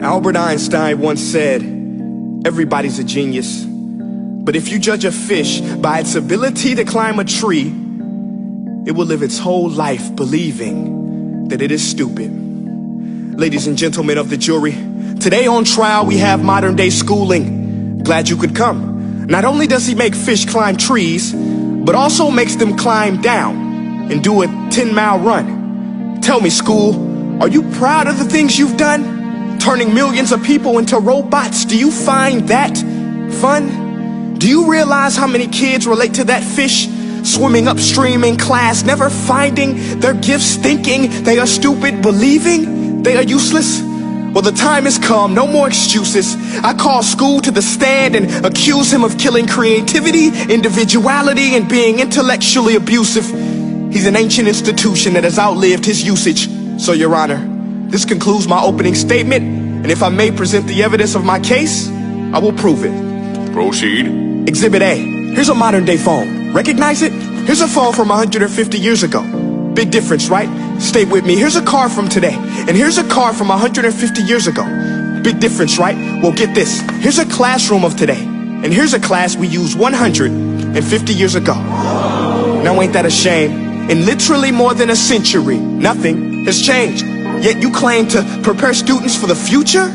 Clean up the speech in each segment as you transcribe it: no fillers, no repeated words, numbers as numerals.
Albert Einstein once said, everybody's a genius, but if you judge a fish by its ability to climb a tree, it will live its whole life believing that it is stupid. Ladies and gentlemen of the jury, today on trial we have modern day schooling. Glad you could come. Not only does he make fish climb trees, but also makes them climb down and do a 10-mile run. Tell me, school, are you proud of the things you've done? Turning millions of people into robots, do you find that fun? Do you realize how many kids relate to that fish swimming upstream in class, never finding their gifts, thinking they are stupid, believing they are useless? Well, the time has come, no more excuses. I call school to the stand and accuse him of killing creativity, individuality, and being intellectually abusive. He's an ancient institution that has outlived his usage. So, Your Honor, this concludes my opening statement, and if I may present the evidence of my case, I will prove it. Proceed. Exhibit A. Here's a modern day phone. Recognize it? Here's a phone from 150 years ago. Big difference, right? Stay with me. Here's a car from today, and here's a car from 150 years ago. Big difference, right? Well, get this. Here's a classroom of today, and here's a class we used 150 years ago. Now ain't that a shame? In literally more than a century, nothing has changed. Yet you claim to prepare students for the future?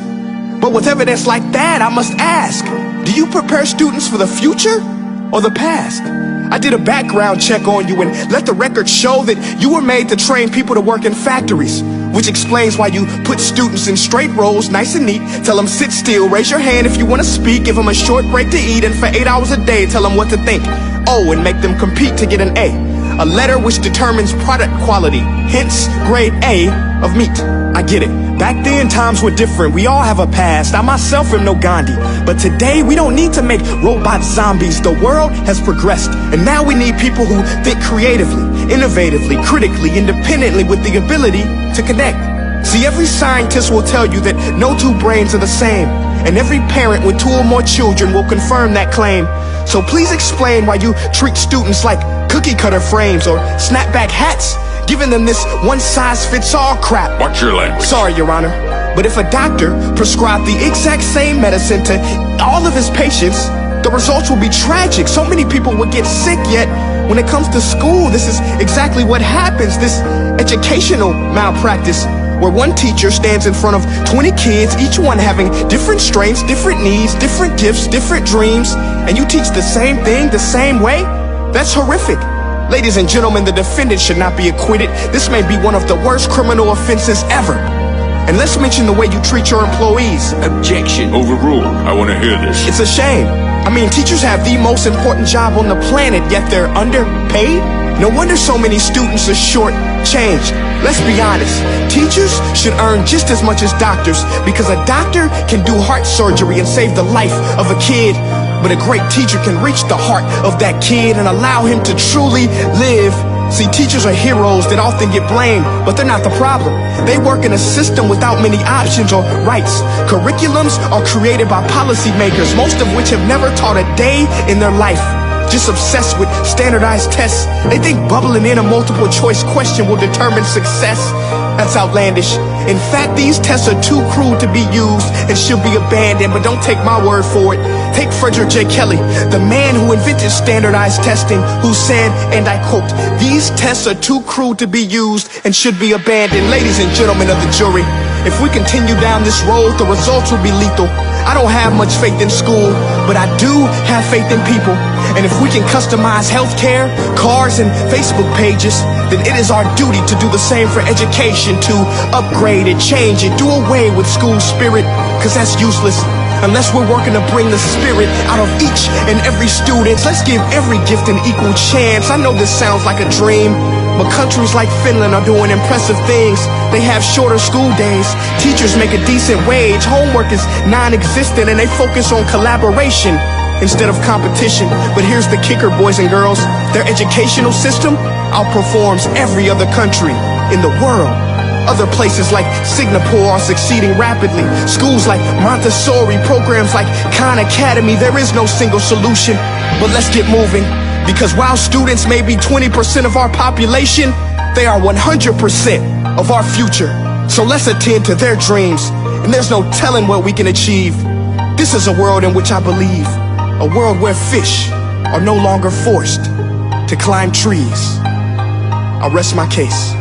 But with evidence like that, I must ask, do you prepare students for the future or the past? I did a background check on you and let the record show that you were made to train people to work in factories, which explains why you put students in straight rows, nice and neat, tell them sit still, raise your hand if you want to speak, give them a short break to eat, and for 8 hours a day tell them what to think. Oh, and make them compete to get an A letter which determines product quality, hence grade A of meat. I get it. Back then, times were different. We all have a past. I myself am no Gandhi. But today, we don't need to make robot zombies. The world has progressed. And now we need people who think creatively, innovatively, critically, independently, with the ability to connect. See, every scientist will tell you that no two brains are the same. And every parent with 2 or more children will confirm that claim. So please explain why you treat students like cookie cutter frames or snapback hats, giving them this one-size-fits-all crap. Watch your language. Sorry, Your Honor, but if a doctor prescribed the exact same medicine to all of his patients, the results will be tragic. So many people would get sick, yet when it comes to school, this is exactly what happens. This educational malpractice, where one teacher stands in front of 20 kids, each one having different strengths, different needs, different gifts, different dreams, and you teach the same thing the same way? That's horrific. Ladies and gentlemen, the defendant should not be acquitted. This may be one of the worst criminal offenses ever. And let's mention the way you treat your employees. Objection. Overruled. I want to hear this. It's a shame. I mean, teachers have the most important job on the planet, yet they're underpaid? No wonder so many students are short-changed. Let's be honest. Teachers should earn just as much as doctors, because a doctor can do heart surgery and save the life of a kid. But a great teacher can reach the heart of that kid and allow him to truly live. See, teachers are heroes that often get blamed, but they're not the problem. They work in a system without many options or rights. Curriculums are created by policymakers, most of which have never taught a day in their life. Just obsessed with standardized tests. They think bubbling in a multiple choice question will determine success. That's outlandish. In fact, these tests are too cruel to be used and should be abandoned, but don't take my word for it. Take Frederick J. Kelly, the man who invented standardized testing, who said, and I quote, "These tests are too cruel to be used and should be abandoned." Ladies and gentlemen of the jury, if we continue down this road, the results will be lethal. I don't have much faith in school, but I do have faith in people. And if we can customize healthcare, cars, and Facebook pages, then it is our duty to do the same for education, to upgrade it, change it, do away with school spirit, because that's useless unless we're working to bring the spirit out of each and every student. Let's give every gift an equal chance. I know this sounds like a dream, but countries like Finland are doing impressive things. They have shorter school days, teachers make a decent wage, homework is non-existent, and they focus on collaboration instead of competition. But here's the kicker, boys and girls. Their educational system outperforms every other country in the world. Other places like Singapore are succeeding rapidly. Schools like Montessori, programs like Khan Academy, there is no single solution. But let's get moving, because while students may be 20% of our population, they are 100% of our future. So let's attend to their dreams and there's no telling what we can achieve. This is a world in which I believe, a world where fish are no longer forced to climb trees. I'll rest my case.